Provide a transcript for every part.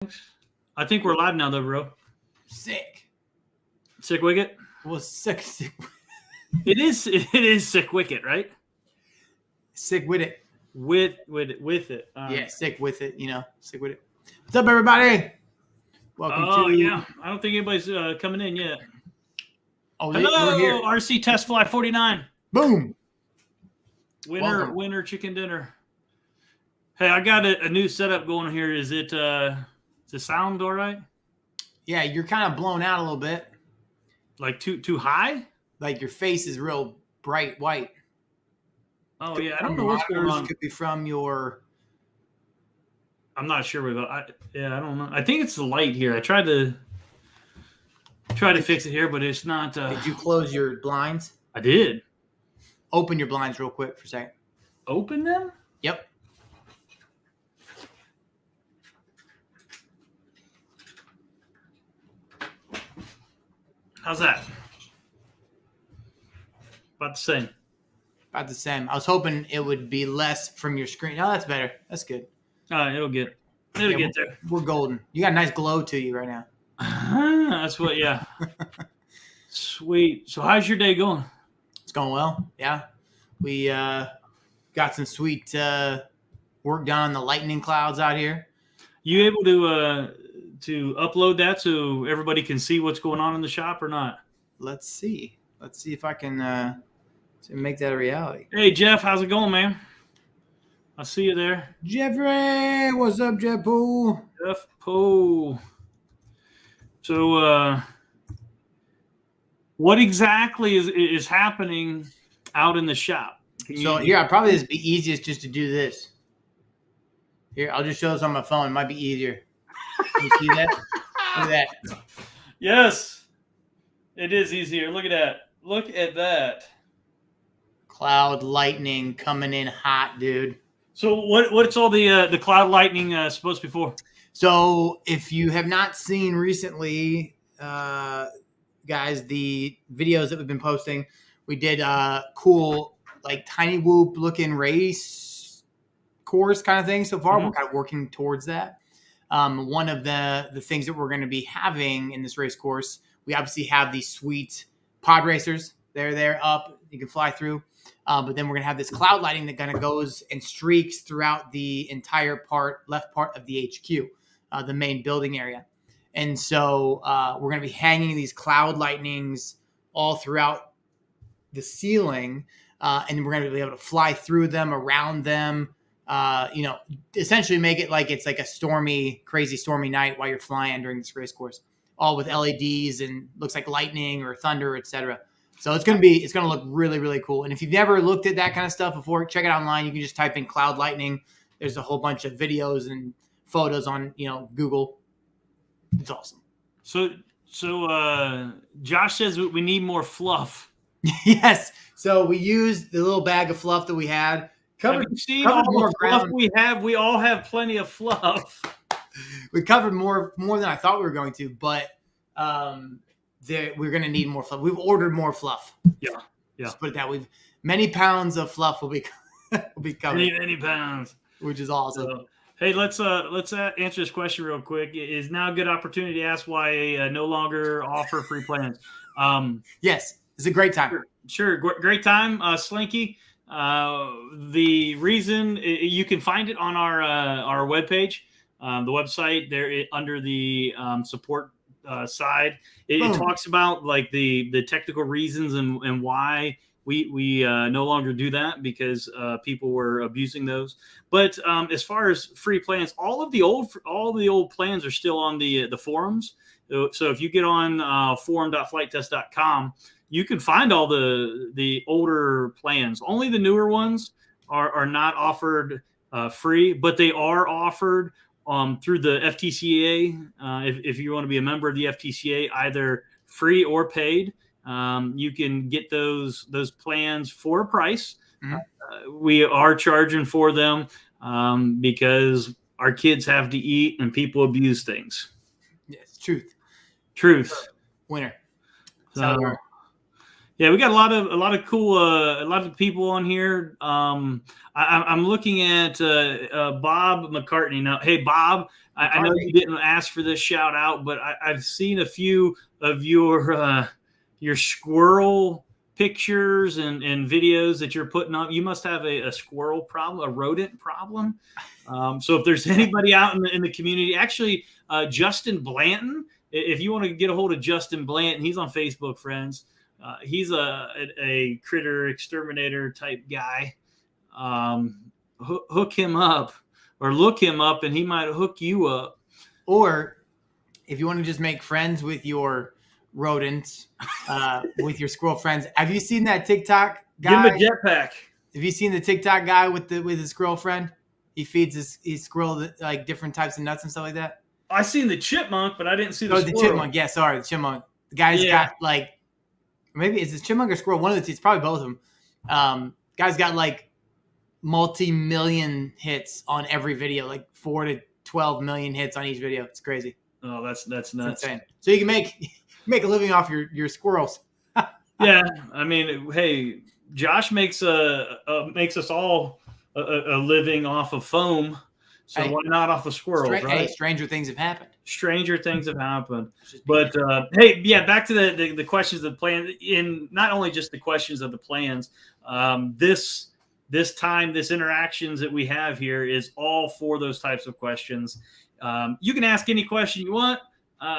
I think we're live now, though, bro. Sick. Sick Wicket? Well, sick. It is Sick Wicket, right? Sick with it. With it. Yeah, sick with it. Sick with it. What's up, everybody? Welcome to. Yeah. I don't think anybody's coming in yet. Oh, hello, we're here. RC Test Fly 49. Boom. Winner chicken dinner. Hey, I got a new setup going here. Is it does it sound all right? Yeah, you're kind of blown out a little bit. Like too high? Like your face is real bright white. Oh yeah, I don't know what's going on. Could be from your. I'm not sure about. I don't know. I think it's the light here. I tried to fix it here, but it's not. Did you close your blinds? I did. Open your blinds real quick for a second. Open them? Yep. How's that? About the same. About the same. I was hoping it would be less from your screen. No, that's better. That's good. It'll get there. We're golden. You got a nice glow to you right now. That's what, yeah. Sweet. So how's your day going? It's going well. Yeah. We got some sweet work done on the lightning clouds out here. You able to upload that so everybody can see what's going on in the shop or not? Let's see if I can make that a reality. Hey, Jeff, how's it going, man? I see you there. Jeffrey, what's up, Jeff Poole? Jeff Poole. So what exactly is happening out in the shop? Here, probably it'd be easiest just to do this. Here, I'll just show this on my phone. It might be easier. You see that? Look at that. Yes, it is easier. Look at that. Look at that. Cloud lightning coming in hot, dude. So what's all the cloud lightning supposed to be for? So if you have not seen recently, guys, the videos that we've been posting, we did cool like tiny whoop looking race course kind of thing so far. Mm-hmm. We're kind of working towards that. One of the things that we're going to be having in this race course, we obviously have these sweet pod racers. They're up. You can fly through. But then we're going to have this cloud lighting that kind of goes and streaks throughout the entire left part of the HQ, the main building area. And so we're going to be hanging these cloud lightnings all throughout the ceiling. And we're going to be able to fly through them, around them, essentially make it like it's like a crazy stormy night while you're flying during this race course, all with LEDs and looks like lightning or thunder, etc. So it's going to look really, really cool. And if you've never looked at that kind of stuff before, check it out online. You can just type in cloud lightning. There's a whole bunch of videos and photos on, Google. It's awesome. So Josh says we need more fluff. Yes. So we used the little bag of fluff that we had. Have you seen all the fluff we have? We all have plenty of fluff. We covered more than I thought we were going to, but we're going to need more fluff. We've ordered more fluff. Yeah. Let's put it that way. Many pounds of fluff will be coming. Many pounds, which is awesome. So, hey, let's answer this question real quick. Is now a good opportunity to ask why no longer offer free plans? Yes, it's a great time. Sure, great time, Slinky. The reason you can find it on our webpage, the website there under the support side. It talks about like the technical reasons and why we no longer do that because people were abusing those. But as far as free plans, all the old plans are still on the forums. So if you get on forum.flighttest.com, you can find all the older plans. Only the newer ones are not offered free, but they are offered through the FTCA. If you want to be a member of the FTCA, either free or paid, you can get those plans for a price. Mm-hmm. We are charging for them because our kids have to eat and people abuse things. Yes, truth. Winner. So, yeah, we got a lot of cool, a lot of people on here. I'm looking at Bob McCartney now. Hey, Bob, I know you didn't ask for this shout out, but I've seen a few of your squirrel pictures and videos that you're putting up. You must have a squirrel problem, a rodent problem. So if there's anybody out in the community, actually, Justin Blanton, if you want to get a hold of Justin Blanton, he's on Facebook, friends. He's a critter exterminator type guy. Hook him up or look him up, and he might hook you up. Or if you want to just make friends with your rodents, with your squirrel friends, have you seen that TikTok guy? Give him a jetpack. Have you seen the TikTok guy with his squirrel friend? He feeds his squirrel like different types of nuts and stuff like that. I seen the chipmunk, but I didn't see the squirrel. Chipmunk. Yeah, sorry, the chipmunk. The guy's got like, maybe it's a chipmunk or squirrel. One of the two. It's probably both of them. Guy's got like multi-million hits on every video, like 4 to 12 million hits on each video. It's crazy. Oh, that's nuts. It's insane. So you can make a living off your squirrels. Yeah, I mean, hey, Josh makes us all a living off of foam. So why not off of squirrels, right? Hey, stranger things have happened. Stranger things have happened. But hey, yeah, back to the questions of the plan. In not only just the questions of the plans, this time, this interactions that we have here is all for those types of questions. You can ask any question you want.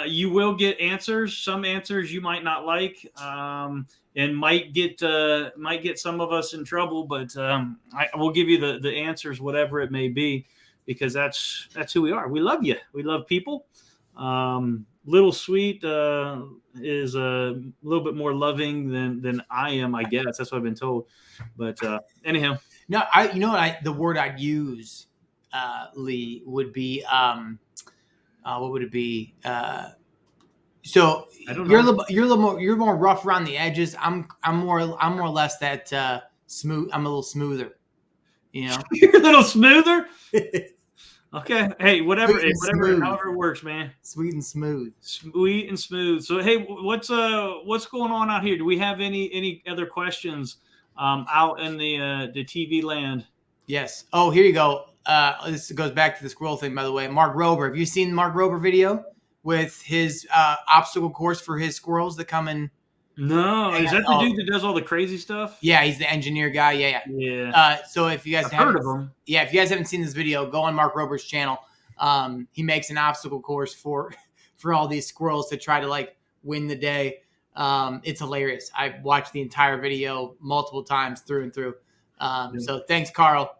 You will get answers. Some answers you might not like, and might get some of us in trouble. But I will give you the answers, whatever it may be, because that's who we are. We love you. We love people. Little Sweet is a little bit more loving than I am, I guess. That's what I've been told. But anyhow, no, the word I'd use, Lee, would be what would it be? So I don't know. You're more rough around the edges. I'm more or less that smooth. I'm a little smoother. You know, you're a little smoother. Okay. Hey, whatever, however it works, man. Sweet and smooth. Sweet and smooth. So, hey, what's going on out here? Do we have any other questions out in the TV land? Yes. Oh, here you go. This goes back to the squirrel thing, by the way. Mark Rober. Have you seen the Mark Rober video with his obstacle course for his squirrels that come in? No. Is that the dude that does all the crazy stuff? Yeah, he's the engineer guy. Yeah. So if you guys heard of him, if you guys haven't seen this video, go on Mark Rober's channel. He makes an obstacle course for all these squirrels to try to like win the day. It's hilarious. I watched the entire video multiple times through and through. So thanks, Carl,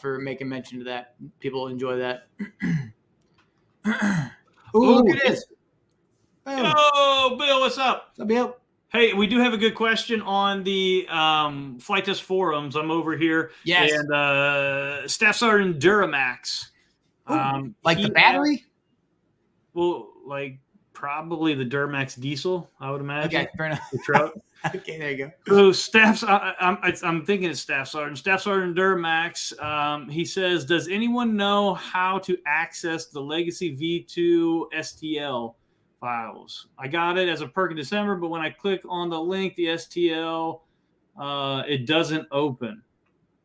for making mention of that. People enjoy that. Look at this. Oh, Bill, what's up? What's up, Bill? Hey, we do have a good question on the Flight Test forums. I'm over here. Yes. And Staff Sergeant Duramax. Like the battery? Like probably the Duramax diesel, I would imagine. Okay, fair enough. The truck. Okay, there you So go. I'm thinking it's Staff Sergeant Duramax. He says, does anyone know how to access the Legacy V2 STL files? I got it as a perk in December, but when I click on the link, the STL, it doesn't open.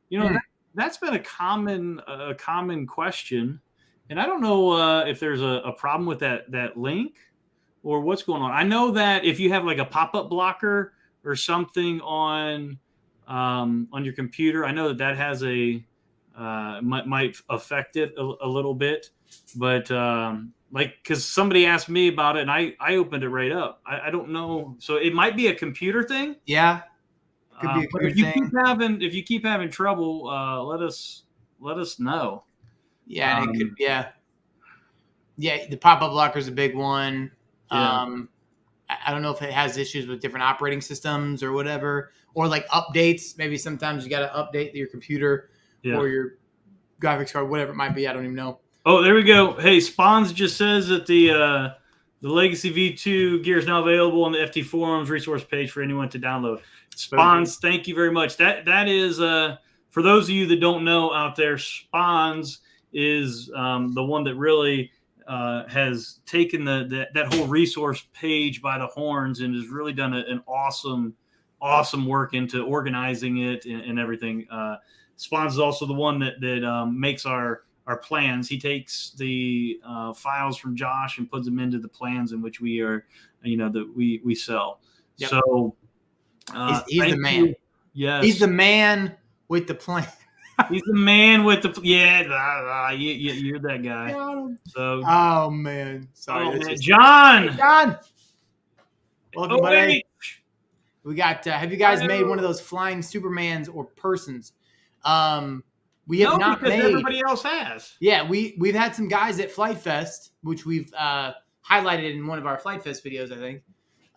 You know, that's been a common question, and I don't know if there's a problem with that link or what's going on. I know that if you have like a pop-up blocker or something on your computer, I know that has might affect it a little bit, but like, because somebody asked me about it and I opened it right up. I don't know, so it might be a computer thing. Yeah, could be a computer thing. If you keep having trouble, let us know. Yeah, and it could. Yeah, the pop-up blocker is a big one. Yeah. I don't know if it has issues with different operating systems or whatever, or like updates. Maybe sometimes you got to update your computer or your graphics card, whatever it might be. I don't even know. Oh, there we go. Hey, Spawns just says that the Legacy V2 gear is now available on the FT forums resource page for anyone to download. Spawns, thank you very much. That is for those of you that don't know out there, Spawns is the one that really has taken that whole resource page by the horns and has really done an awesome work into organizing it and everything. Spawns is also the one that makes our our plans. He takes the files from Josh and puts them into the plans in which we are, that we sell. Yep. So he's the man. You. Yes, he's the man with the plan. He's the man with the you're that guy. So oh man, sorry, man. John. Hey, John. Welcome, buddy. Wait. We got. Have you guys made one of those flying Supermans or persons? We have not because made. Everybody else has. Yeah, we've had some guys at Flight Fest, which we've highlighted in one of our Flight Fest videos, I think,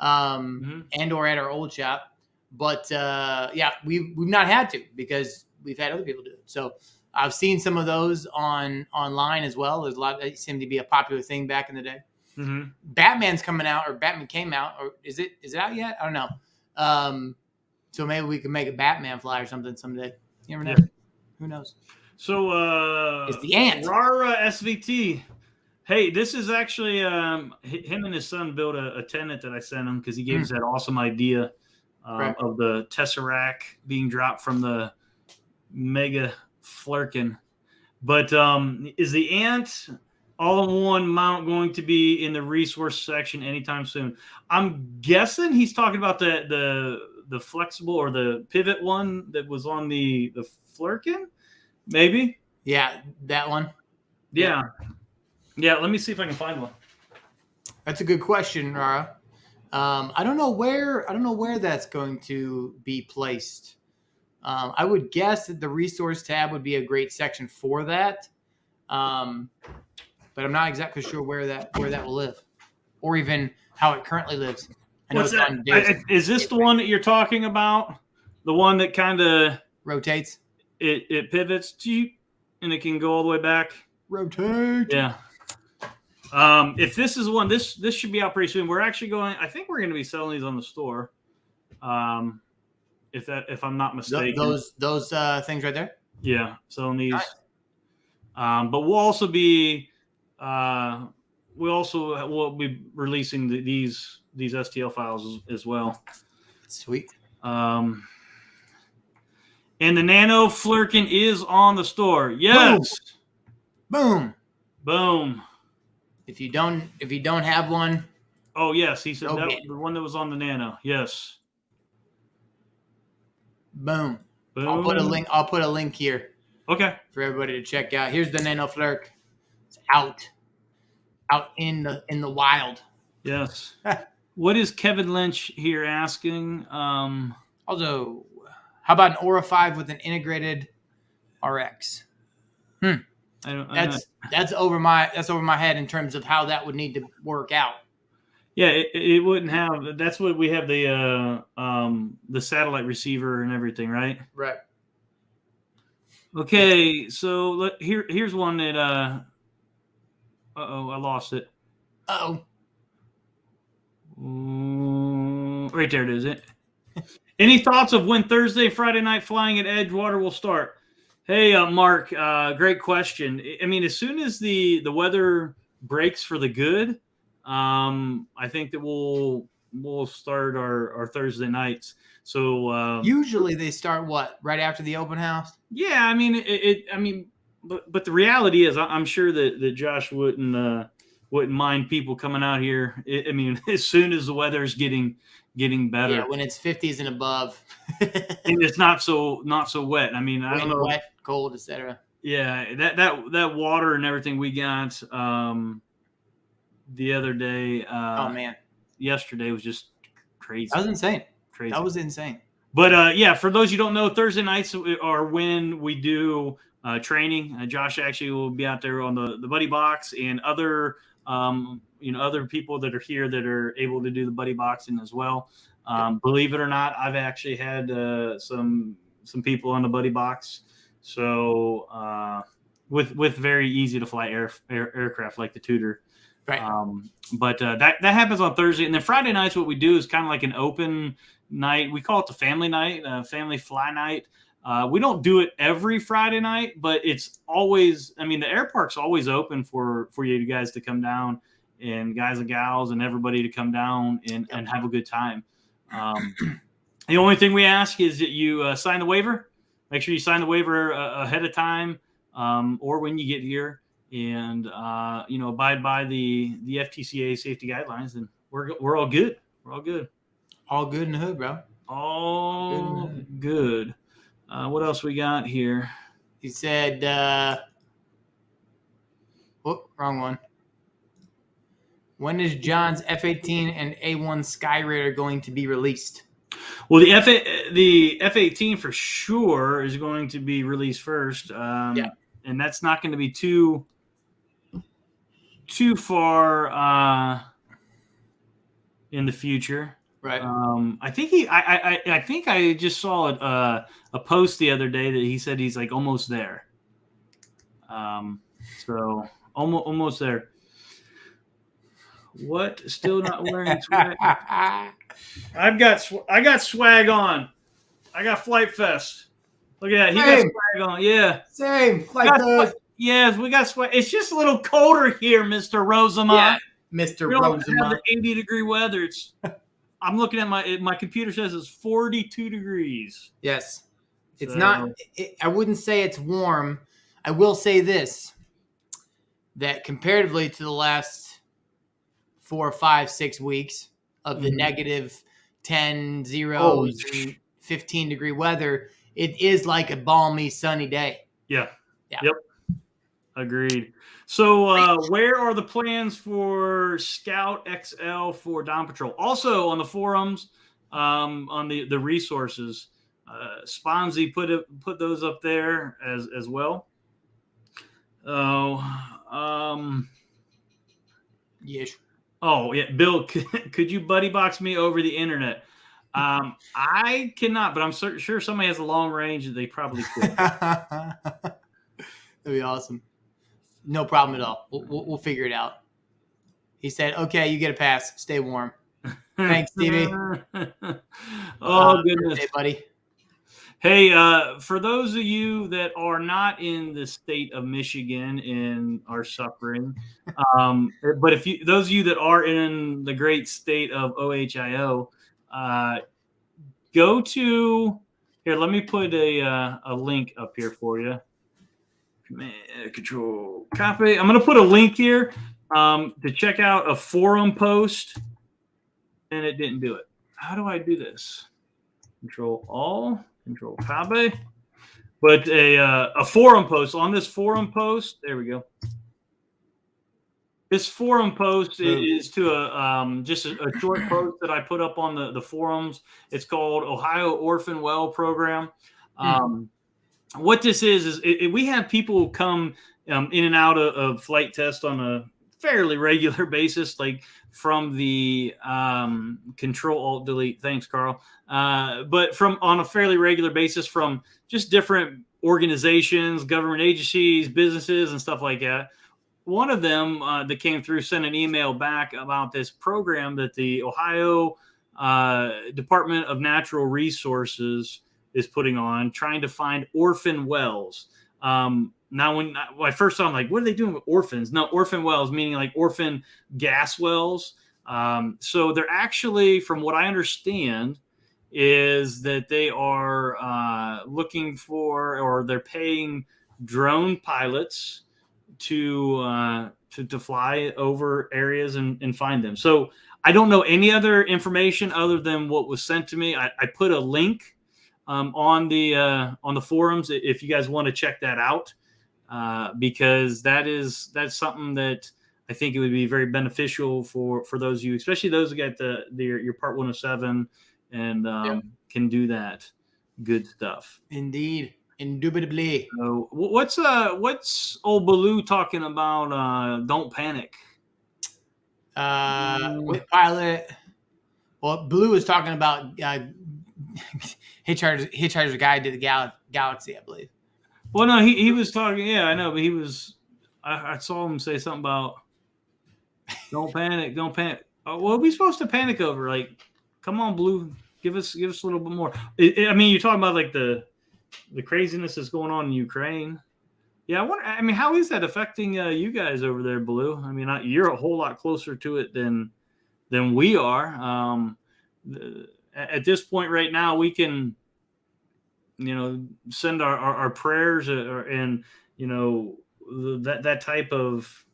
and or at our old shop. But yeah, we've not had to because we've had other people do it. So I've seen some of those online as well. There's a lot that seemed to be a popular thing back in the day. Mm-hmm. Batman's coming out, or Batman came out, or is it out yet? I don't know. So maybe we can make a Batman fly or something someday. You never know. Yeah. Who knows? So it's the ant. Rara SVT. Hey, this is actually him and his son built a tenant that I sent him because he gave us that awesome idea of the Tesseract being dropped from the Mega Flurkin. But is the ant all-in-one mount going to be in the resource section anytime soon? I'm guessing he's talking about the flexible or the pivot one that was on the Flurkin, maybe. Yeah, that one. Yeah. Let me see if I can find one. That's a good question, Rara. I don't know where that's going to be placed. I would guess that the resource tab would be a great section for that. But I'm not exactly sure where that will live, or even how it currently lives. I know is this the one that you're talking about? The one that kind of rotates? It pivots to you, and it can go all the way back. Rotate. Yeah. If this is one, this should be out pretty soon. We're actually I think we're going to be selling these on the store. If I'm not mistaken. Those things right there. Yeah, selling these. Nice. But we'll also be we'll be releasing these STL files as well. Sweet. And the Nano Flurkin is on the store. Yes. Boom. If you don't have one. Oh yes, he said the one that was on the Nano. Yes. Boom. I'll put a link here. Okay. For everybody to check out. Here's the Nano Flurk. It's out in the wild. Yes. What is Kevin Lynch here asking? Also, how about an Aura 5 with an integrated RX? That's over my head in terms of how that would need to work out. Yeah, it wouldn't have. That's what we have the satellite receiver and everything, right? Right. Okay, so here's one that I lost it. Right there it is. Any thoughts of when Thursday, Friday night flying at Edgewater will start? Hey, Mark, great question. I mean, as soon as the weather breaks for the good, I think that we'll start our Thursday nights. So usually they start right after the open house. Yeah, I mean, but the reality is, I'm sure that Josh wouldn't mind people coming out here. I mean, as soon as the weather's getting better. Yeah, when it's 50s and above, and it's not so wet. I mean, I don't know, wet, cold, etc. Yeah, that water and everything we got the other day. Oh man, yesterday was just crazy. That was insane. Crazy. That was insane. But yeah, for those you don't know, Thursday nights are when we do training. Josh actually will be out there on the buddy box, and other other people that are here that are able to do the buddy boxing as well. Believe it or not, I've actually had some people on the buddy box. So with very easy to fly aircraft like the Tudor. Right. But that happens on Thursday, and then Friday nights. What we do is kind of like an open night. We call it the family night, family fly night. We don't do it every Friday night, but it's always. I mean, the air park's always open for you guys to come down, and guys and gals and everybody to come down and have a good time. The only thing we ask is that you sign the waiver. Make sure you sign the waiver ahead of time. or when you get here, and abide by the FTCA safety guidelines, then we're all good. We're all good. All good in the hood, bro. All good. What else we got here? He said, wrong one. When is John's F-18 and A1 Skyraider going to be released? Well, the F-18 for sure is going to be released first. And that's not going to be too far in the future. Right. I think I think I just saw a post the other day that he said he's like almost there. So almost there. What? Still not wearing swag? I got swag on. I got Flight Fest. Look at that. He got swag on. Yeah. Same. Flight Fest. Yes, we got swag. It's just a little colder here, Mr. Rosema. Yeah, Mr. We don't Rosema. have the 80-degree weather. I'm looking at my computer says it's 42 degrees. Yes. It's not. I wouldn't say it's warm. I will say this, that comparatively to the last 4, 5, 6 weeks of the negative 10, 0, and 15-degree weather, it is like a balmy, sunny day. Yeah. Yep. Agreed. So where are the plans for Scout XL for Dawn Patrol? Also on the forums, on the resources, Sponzi put those up there as well. Yes. Oh yeah, Bill, could you buddy box me over the internet? I cannot, but I'm sure somebody has a long range that they probably could. That'd be awesome. No problem at all. We'll figure it out. He said, "Okay, you get a pass. Stay warm." Thanks, Stevie. Oh goodness, hey, buddy. Hey, for those of you that are not in the state of Michigan and are suffering, but those of you that are in the great state of OHIO, go to here. Let me put a link up here for you. Control copy. I'm going to put a link here to check out a forum post, and it didn't do it. How do I do this? Control all. Control copy. But a forum post. On this forum post, there we go. This forum post is to just a short post that I put up on the forums. It's called Ohio Orphan Well Program. What this is we have people come in and out of flight test on a fairly regular basis, like from the Control Alt Delete. Thanks, Carl. But on a fairly regular basis from just different organizations, government agencies, businesses, and stuff like that. One of them that came through sent an email back about this program that the Ohio Department of Natural Resources is putting on, trying to find orphan wells. Now, when I first saw them, like, what are they doing with orphans? No, orphan wells, meaning like orphan gas wells. So they're actually, from what I understand, is that they are looking for, or they're paying drone pilots to fly over areas and find them. So I don't know any other information other than what was sent to me. I put a link on the forums if you guys want to check that out, because that's something that I think it would be very beneficial for those of you, especially those who got your Part 107 and can do that good stuff. Indeed. Indubitably. So what's old Baloo talking about? Don't panic. With pilot. Well, Blue was talking about Hitchhiker's Guide to the Galaxy, I believe. Well, no, he was talking. Yeah, I know, but he was. I saw him say something about don't panic, don't panic. Oh, what are we supposed to panic over? Like, come on, Blue, give us a little bit more. I mean, you're talking about like the craziness that's going on in Ukraine. Yeah, I mean, how is that affecting you guys over there, Blue? I mean, you're a whole lot closer to it than we are. At this point right now, we can, send our prayers and that type of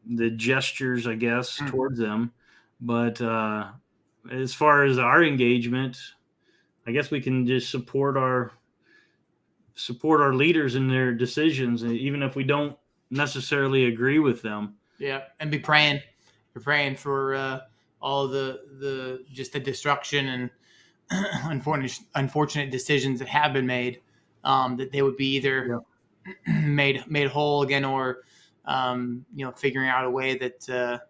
the gestures, I guess, towards them. But as far as our engagement, I guess we can just support our leaders in their decisions, even if we don't necessarily agree with them. Yeah, and be praying. You're praying for all the just the destruction and unfortunate decisions that have been made, that they would be either made whole again, or figuring out a way that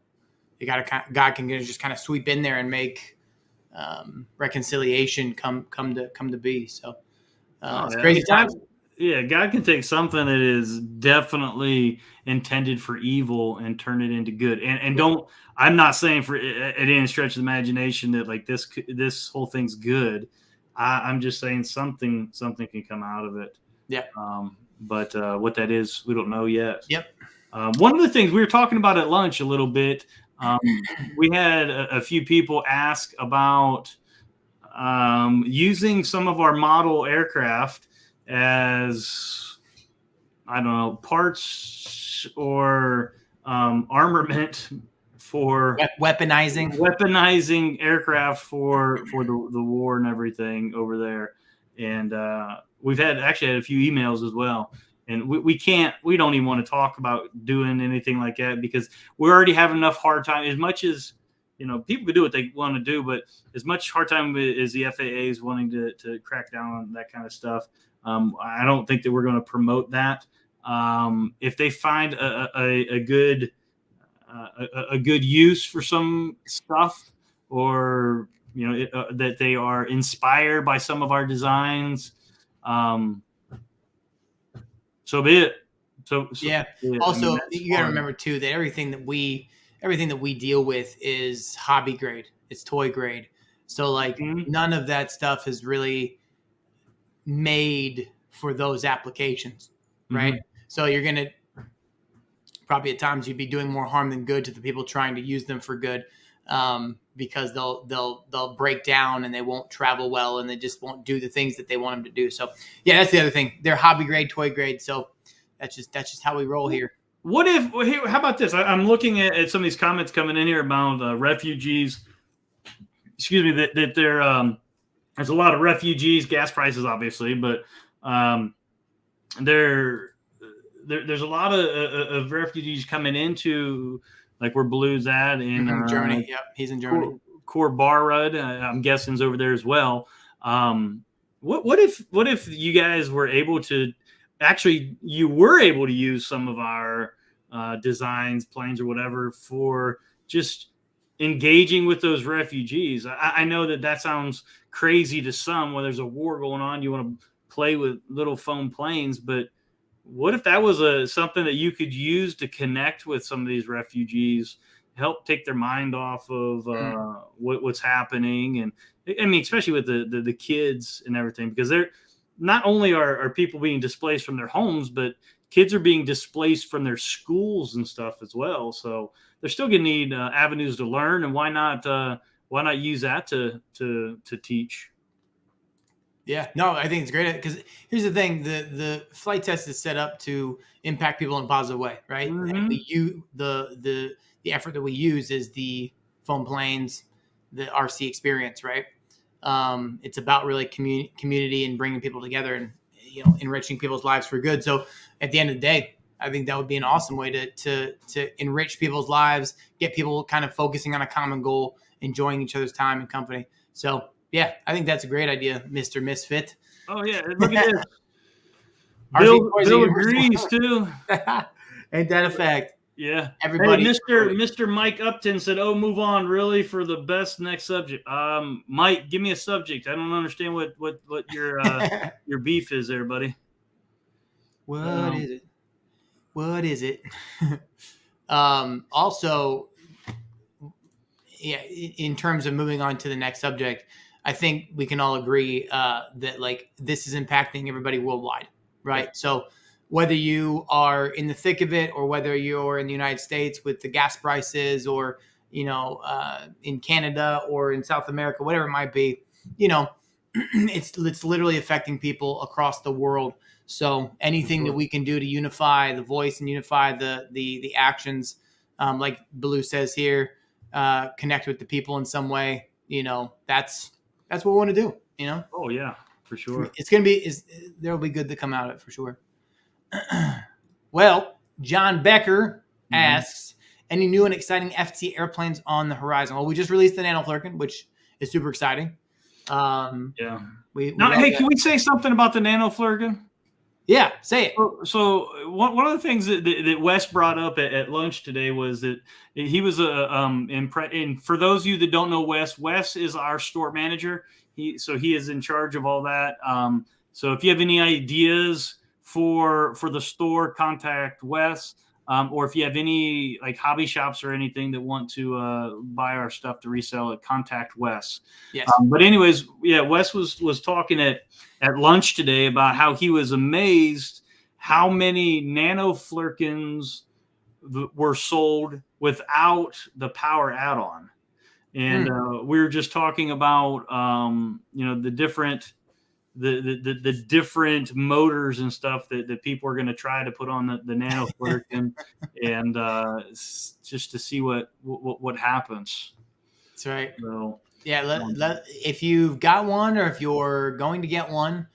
God can just kind of sweep in there and make reconciliation come to be. So it's crazy times. Yeah, God can take something that is definitely intended for evil and turn it into good. And don't, I'm not saying for at any stretch of the imagination that like this whole thing's good. I'm just saying something can come out of it. Yeah. But what that is, we don't know yet. Yep. One of the things we were talking about at lunch a little bit, we had a few people ask about using some of our model aircraft as, I don't know, parts or armament for weaponizing aircraft for the war and everything over there. And we've actually had a few emails as well. And we don't even want to talk about doing anything like that because we already have enough hard time. As much as, people can do what they want to do, but as much hard time as the FAA is wanting to crack down on that kind of stuff, I don't think that we're going to promote that. If they find a good use for some stuff, or that they are inspired by some of our designs, so be it. So yeah. Also, you got to remember too that everything that we deal with is hobby grade. It's toy grade. So like none of that stuff is really made for those applications, right? So you're gonna probably at times you'd be doing more harm than good to the people trying to use them for good, because they'll break down and they won't travel well and they just won't do the things that they want them to do. So yeah, that's the other thing. They're hobby grade, toy grade. So that's just how we roll here. What if? How about this? I'm looking at some of these comments coming in here about refugees. Excuse me. That they're there's a lot of refugees, gas prices, obviously, but there's a lot of refugees coming into like where Blue's at in Germany. Yep, he's in Germany. Korbarud, I'm guessing, is over there as well. What if you guys were able to use some of our designs, planes, or whatever for just engaging with those refugees? I know that sounds crazy to some. When there's a war going on, you want to play with little foam planes, but what if that was something that you could use to connect with some of these refugees, help take their mind off of what's happening? And I mean, especially with the kids and everything, because they're not only are people being displaced from their homes, but kids are being displaced from their schools and stuff as well. So they're still going to need avenues to learn, and why not use that to teach? Yeah, no, I think it's great because here's the thing: the flight test is set up to impact people in a positive way, right? And the effort that we use is the foam planes, the RC experience, right? It's about really community and bringing people together and enriching people's lives for good. So at the end of the day, I think that would be an awesome way to enrich people's lives, get people kind of focusing on a common goal, enjoying each other's time and company. So yeah, I think that's a great idea, Mr. Misfit. Oh yeah, look at this. Bill agrees too. Ain't that a fact? Yeah. Everybody. Hey, Mr. Mike Upton said, "Oh, move on, really, for the best next subject." Mike, give me a subject. I don't understand what your beef is there, buddy. What is it? What is it? Also, yeah, in terms of moving on to the next subject, I think we can all agree that like this is impacting everybody worldwide, right? Yeah. So whether you are in the thick of it or whether you're in the United States with the gas prices or, in Canada or in South America, whatever it might be, it's literally affecting people across the world. So anything that we can do to unify the voice and unify the actions, like Blue says here, connect with the people in some way, that's what we want to do, Oh yeah, for sure. It's going to be, there'll be good to come out of it for sure. Well, John Becker asks, any new and exciting FT airplanes on the horizon? Well, we just released the Nano Flurkin, which is super exciting. Yeah. We hey, can we say something about the Nano Flurkin? Yeah, say it. So one of the things that Wes brought up at lunch today was that he was and for those of you that don't know Wes is our store manager. He is in charge of all that. So if you have any ideas for the store, contact Wes. Or if you have any like hobby shops or anything that want to buy our stuff to resell it, contact Wes. Yes. But anyways, yeah, Wes was talking at lunch today about how he was amazed how many Nano Flurkins were sold without the power add-on. And we were just talking about the different the different motors and stuff that people are going to try to put on the Nano Flurkin, and just to see what happens. That's right. So, yeah, if you've got one or if you're going to get one,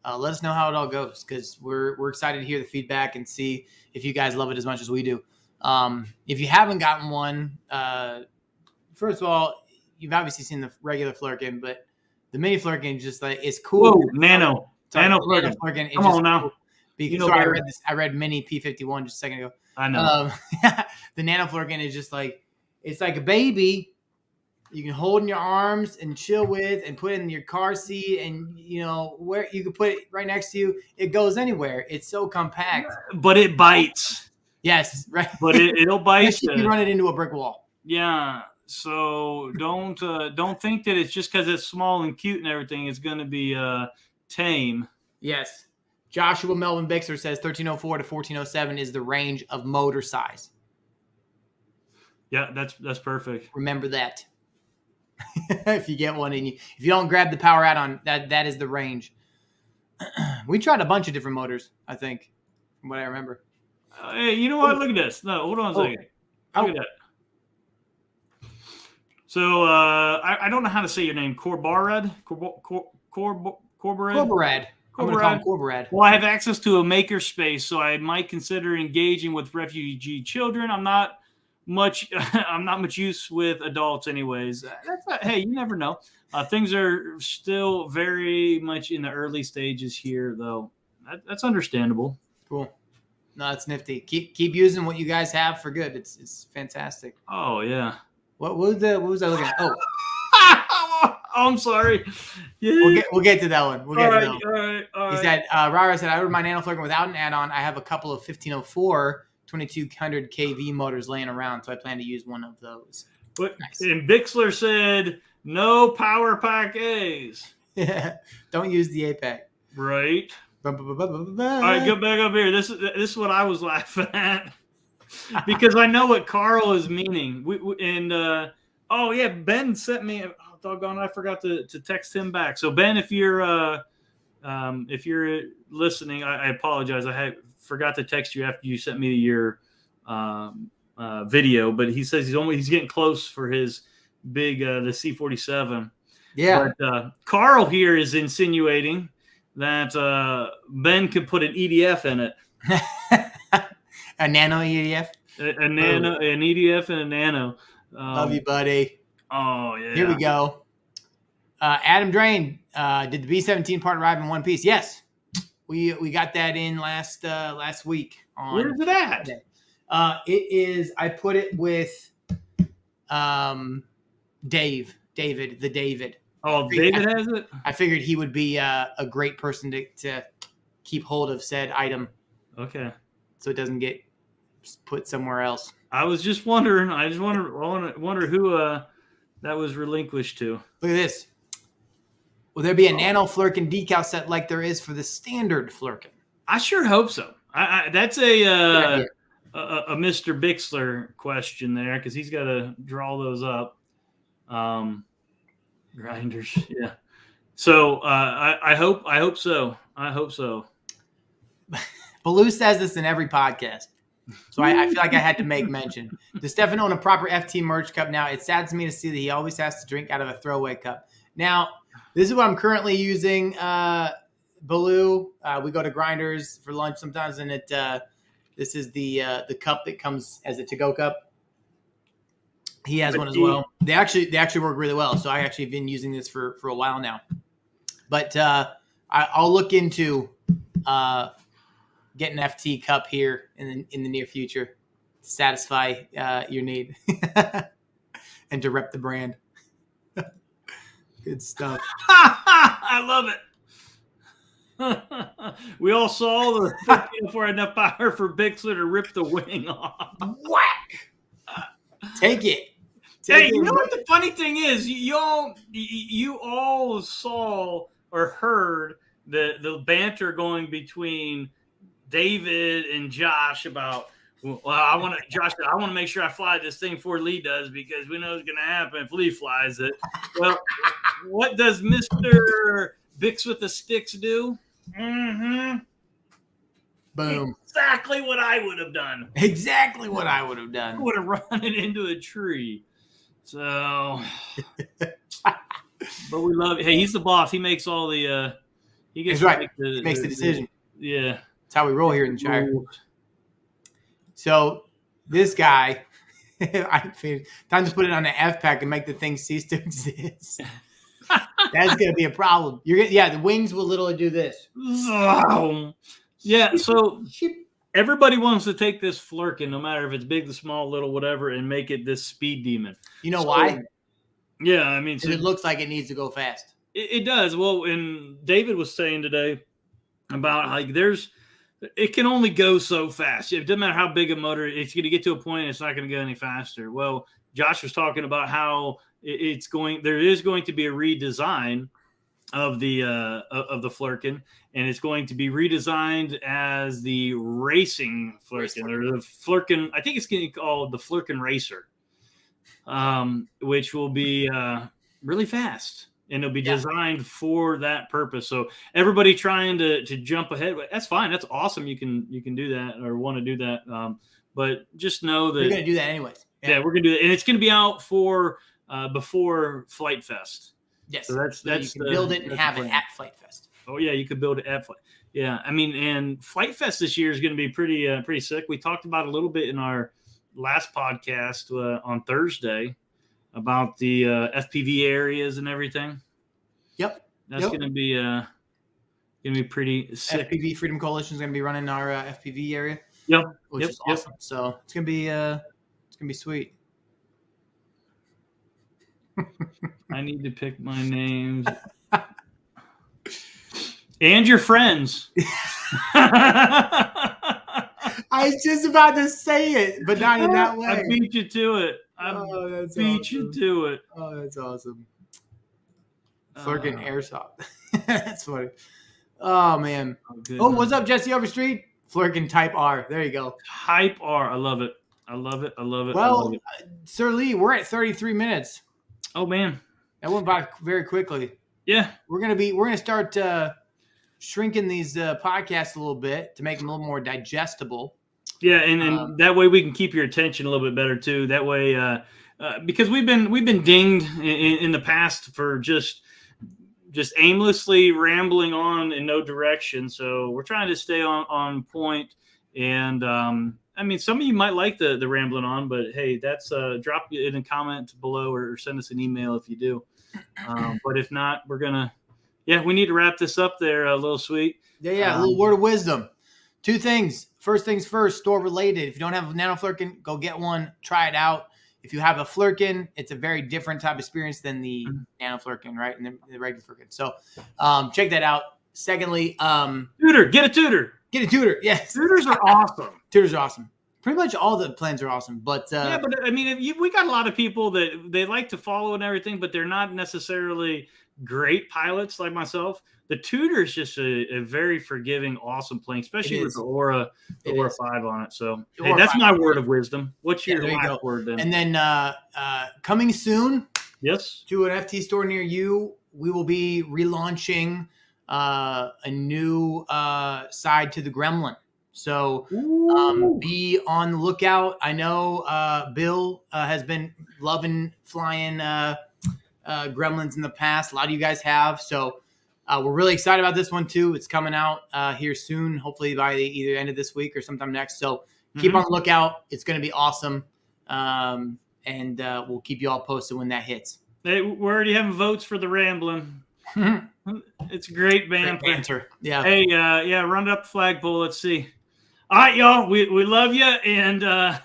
let us know how it all goes, because we're excited to hear the feedback and see if you guys love it as much as we do. If you haven't gotten one, first of all, you've obviously seen the regular Flurkin, but the mini Flurkin just it's cool. Whoa, Nano Flurkin. Come on now. Cool because I read mini P51 just a second ago. I know. The Nano Flurkin is just it's like a baby you can hold in your arms and chill with and put in your car seat, and where you can put it right next to you. It goes anywhere. It's so compact. But it bites. Yes, right. But it'll bite you. You run it into a brick wall. Yeah. So don't think that it's just because it's small and cute and everything, it's going to be tame. Yes. Joshua Melvin Bixler says 1304 to 1407 is the range of motor size. Yeah, that's perfect. Remember that. If you get one and if you don't grab the power add-on, that is the range. We tried a bunch of different motors, I think, from what I remember. Hey, you know what? Look at this. No, hold on a second. Look at that. So I don't know how to say your name. Corbarad? Corbarad? Corbarad. I'm going to call him Corbarad. Well, I have access to a maker space, so I might consider engaging with refugee children. I'm not much use with adults anyways. Hey, you never know. Things are still very much in the early stages here, though. That's understandable. Cool. No, it's nifty. Keep using what you guys have for good. It's fantastic. Oh yeah. What was I looking at? Oh, I'm sorry. Yeah. We'll get to that one. All right. He said, Rara said, I ordered my Nano Flurkin without an add-on. I have a couple of 1504 2200 kV motors laying around, so I plan to use one of those. But nice. And Bixler said, no power pack A's. Yeah. Don't use the A pack. Right. All right, get back up here. This is what I was laughing at. Because I know what Carl is meaning. Oh yeah, Ben sent me. Oh, doggone! I forgot to text him back. So Ben, if you're listening, I apologize. I forgot to text you after you sent me your video. But he says he's getting close for his big the C-47. Yeah. But Carl here is insinuating that Ben could put an EDF in it. A nano EDF? A nano, an EDF and a nano. Love you, buddy. Oh, yeah. Here we go. Adam Drain, did the B-17 part arrive in one piece? Yes. We got that in last week. Where's it at? It is, I put it with David. Oh, David has it? I figured he would be a great person to keep hold of said item. Okay. So it doesn't get put somewhere else. I was just wondering. I wonder who that was relinquished to. Look at this. Will there be a Nano Flurkin decal set like there is for the standard Flurkin? I sure hope so. That's a Mr. Bixler question there, because he's got to draw those up. Grinders, yeah. So I hope so. Baloo says this in every podcast. So I feel like I had to make mention. Does Stefan own a proper FT merch cup now? It saddens me to see that he always has to drink out of a throwaway cup. Now, this is what I'm currently using, Baloo. We go to Grinders for lunch sometimes, and this is the cup that comes as a to-go cup. He has one as well. They actually work really well. So I actually have been using this for a while now. But I'll look into get an FT cup here in the near future to satisfy your need and to rep the brand. Good stuff. I love it. We all saw the before enough power for Bixler to rip the wing off. Whack! Take it. Hey, you know what the funny thing is? You all saw or heard the banter going between David and Josh about, well, I want to make sure I fly this thing before Lee does, because we know it's going to happen if Lee flies it. Well, what does Mr. Bix with the sticks do? Mm-hmm. Boom. Exactly what I would have done. Exactly what I would have done. I would have run it into a tree. So, but we love it. Hey, he's the boss. He makes all the, he gets right. He makes the decision. Yeah. That's how we roll here in the Shire. So this guy, time to put it on an F pack and make the thing cease to exist. That's going to be a problem. The wings will literally do this. Yeah, so everybody wants to take this Flurkin, no matter if it's big, the small, little, whatever, and make it this speed demon. You know why? Yeah, I mean, it looks like it needs to go fast. It does. Well, and David was saying today about like it can only go so fast. It doesn't matter how big a motor, it's going to get to a point it's not going to go any faster. Well, Josh was talking about how there is going to be a redesign of the Flurkin, and it's going to be redesigned as the racing Flurkin, or the Flurkin. I think it's going to be called the Flurkin Racer, which will be really fast. And it'll be designed for that purpose. So everybody trying to jump ahead, that's fine. That's awesome. You can do that or want to do that. But just know that you're going to do that anyways. Yeah, we're going to do it, and it's going to be out for before Flight Fest. Yes. So that's you can build it and have it at Flight Fest. Oh yeah, you could build it at Flight. Yeah, I mean, and Flight Fest this year is going to be pretty sick. We talked about it a little bit in our last podcast on Thursday about the FPV areas and everything. Yep. That's going to be pretty sick. FPV Freedom Coalition is going to be running our FPV area. Yep. Which is awesome. So it's going to be sweet. I need to pick my names. And your friends. I was just about to say it, but not in that way. I beat you to it. You to it. Oh, that's awesome. Flurkin Airsoft. That's funny. Oh, man. What's up, Jesse Overstreet? Flurkin Type R. There you go. Type R. I love it. Well, Sir Lee, we're at 33 minutes. Oh, man. That went by very quickly. Yeah. We're gonna start shrinking these podcasts a little bit to make them a little more digestible. Yeah, and that way we can keep your attention a little bit better too. That way, because we've been dinged in the past for just aimlessly rambling on in no direction. So we're trying to stay on point. And I mean, some of you might like the rambling on, but hey, that's drop it in a comment below or send us an email if you do. But if not, we need to wrap this up there, Little Sweet. Yeah, a little word of wisdom. 2 things. First things first, store related. If you don't have a Nano Flurkin, go get one. Try it out. If you have a Flurkin, it's a very different type of experience than the Nano Flurkin, right? And the regular Flurkin. So check that out. Secondly, tutor. Get a tutor. Get a tutor. Yes. Tutors are awesome. Tutors are awesome. Pretty much all the plans are awesome. But yeah, but I mean, we got a lot of people that they like to follow and everything, but they're not necessarily great pilots like myself. The tutor is just a very forgiving, awesome plane, especially with the Aura 5 on it. So hey, that's my word of wisdom. What's your last word then? And then coming soon, yes, to an FT store near you, we will be relaunching a new side to the Gremlin. So be on the lookout. I know Bill has been loving flying Gremlins in the past. A lot of you guys have. So we're really excited about this one too. It's coming out here soon, hopefully by the either end of this week or sometime next. So keep on the lookout. It's going to be awesome. And we'll keep you all posted when that hits. Hey, we're already having votes for the Ramblin'. It's great banter. Great banter. Yeah. Hey, run up the flagpole. Let's see. All right, y'all. We love you, and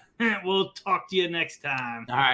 we'll talk to you next time. All right.